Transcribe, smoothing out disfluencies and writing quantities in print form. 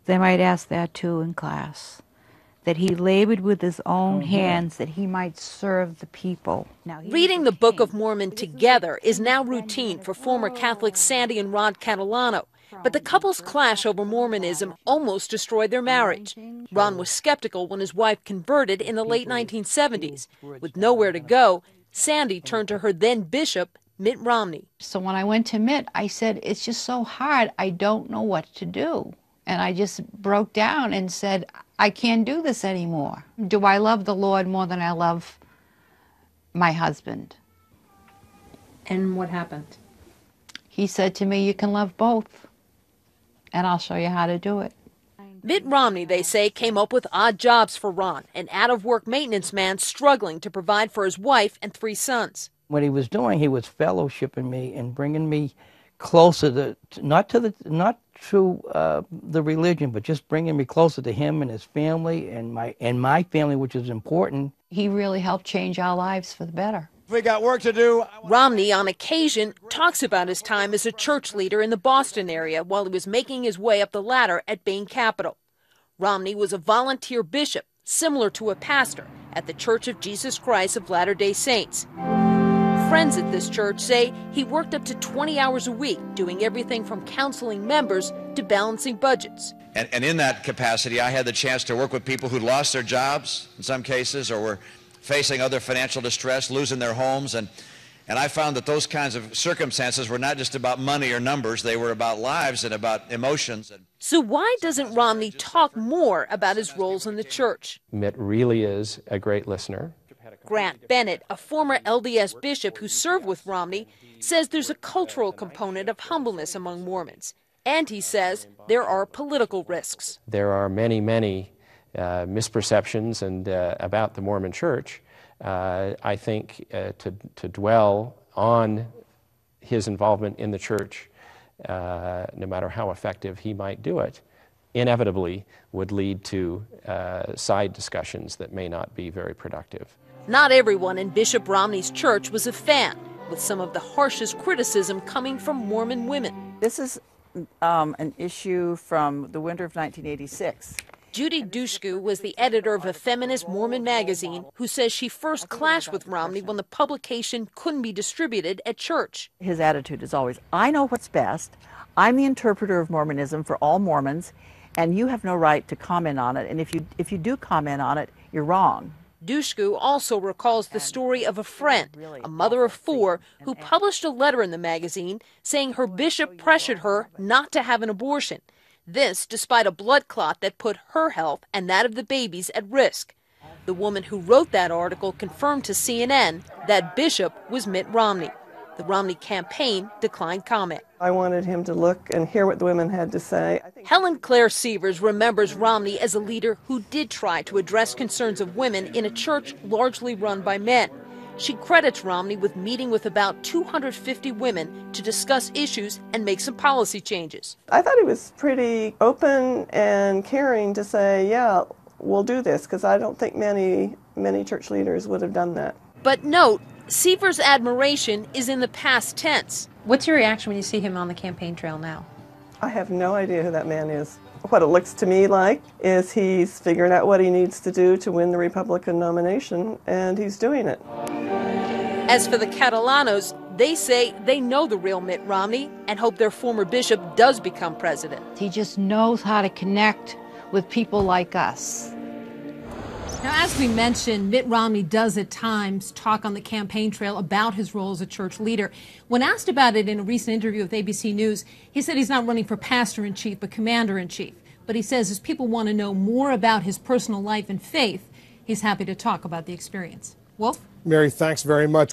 They might ask that too in class, that he labored with his own hands that he might serve the people. Reading the Book of Mormon together is now routine for former Catholics Sandy and Ron Catalano. But the couple's clash over Mormonism almost destroyed their marriage. Ron was skeptical when his wife converted in the late 1970s. With nowhere to go, Sandy turned to her then bishop, Mitt Romney. So when I went to Mitt, I said, it's just so hard, I don't know what to do. And I just broke down and said, I can't do this anymore. Do I love the Lord more than I love my husband? And what happened? He said to me, you can love both, and I'll show you how to do it. Mitt Romney, they say, came up with odd jobs for Ron, an out-of-work maintenance man struggling to provide for his wife and 3 sons. What he was doing, he was fellowshipping me and bringing me closer to, not to the religion, but just bringing me closer to him and his family and my family, which is important. He really helped change our lives for the better. We got work to do. Romney, on occasion, talks about his time as a church leader in the Boston area while he was making his way up the ladder at Bain Capital. Romney was a volunteer bishop, similar to a pastor, at the Church of Jesus Christ of Latter-day Saints. Friends at this church say he worked up to 20 hours a week, doing everything from counseling members to balancing budgets. And in that capacity, I had the chance to work with people who'd lost their jobs in some cases, or were facing other financial distress, losing their homes. And I found that those kinds of circumstances were not just about money or numbers, they were about lives and about emotions. So why doesn't Romney talk more about his roles in the church? Mitt really is a great listener. Grant Bennett, a former LDS bishop who served with Romney, says there's a cultural component of humbleness among Mormons. And he says there are political risks. There are many, many misperceptions about the Mormon Church. I think to dwell on his involvement in the church, no matter how effective he might do it, inevitably would lead to side discussions that may not be very productive. Not everyone in Bishop Romney's church was a fan, with some of the harshest criticism coming from Mormon women. This is an issue from the winter of 1986. Judy Dushku was the editor of a feminist Mormon magazine who says she first clashed with Romney when the publication couldn't be distributed at church. His attitude is always, I know what's best. I'm the interpreter of Mormonism for all Mormons, and you have no right to comment on it. And if you do comment on it, you're wrong. Dushku also recalls the story of a friend, a mother of 4, who published a letter in the magazine saying her bishop pressured her not to have an abortion. This despite a blood clot that put her health and that of the babies at risk. The woman who wrote that article confirmed to CNN that bishop was Mitt Romney. The Romney campaign declined comment. I wanted him to look and hear what the women had to say. Helen Claire Sievers remembers Romney as a leader who did try to address concerns of women in a church largely run by men. She credits Romney with meeting with about 250 women to discuss issues and make some policy changes. I thought he was pretty open and caring to say, yeah, we'll do this, because I don't think many church leaders would have done that. But note, Sievers' admiration is in the past tense. What's your reaction when you see him on the campaign trail now? I have no idea who that man is. What it looks to me like is he's figuring out what he needs to do to win the Republican nomination, and he's doing it. As for the Catalanos, they say they know the real Mitt Romney and hope their former bishop does become president. He just knows how to connect with people like us. Now, as we mentioned, Mitt Romney does at times talk on the campaign trail about his role as a church leader. When asked about it in a recent interview with ABC News, he said he's not running for pastor-in-chief, but commander-in-chief. But he says as people want to know more about his personal life and faith, he's happy to talk about the experience. Wolf? Mary, thanks very much.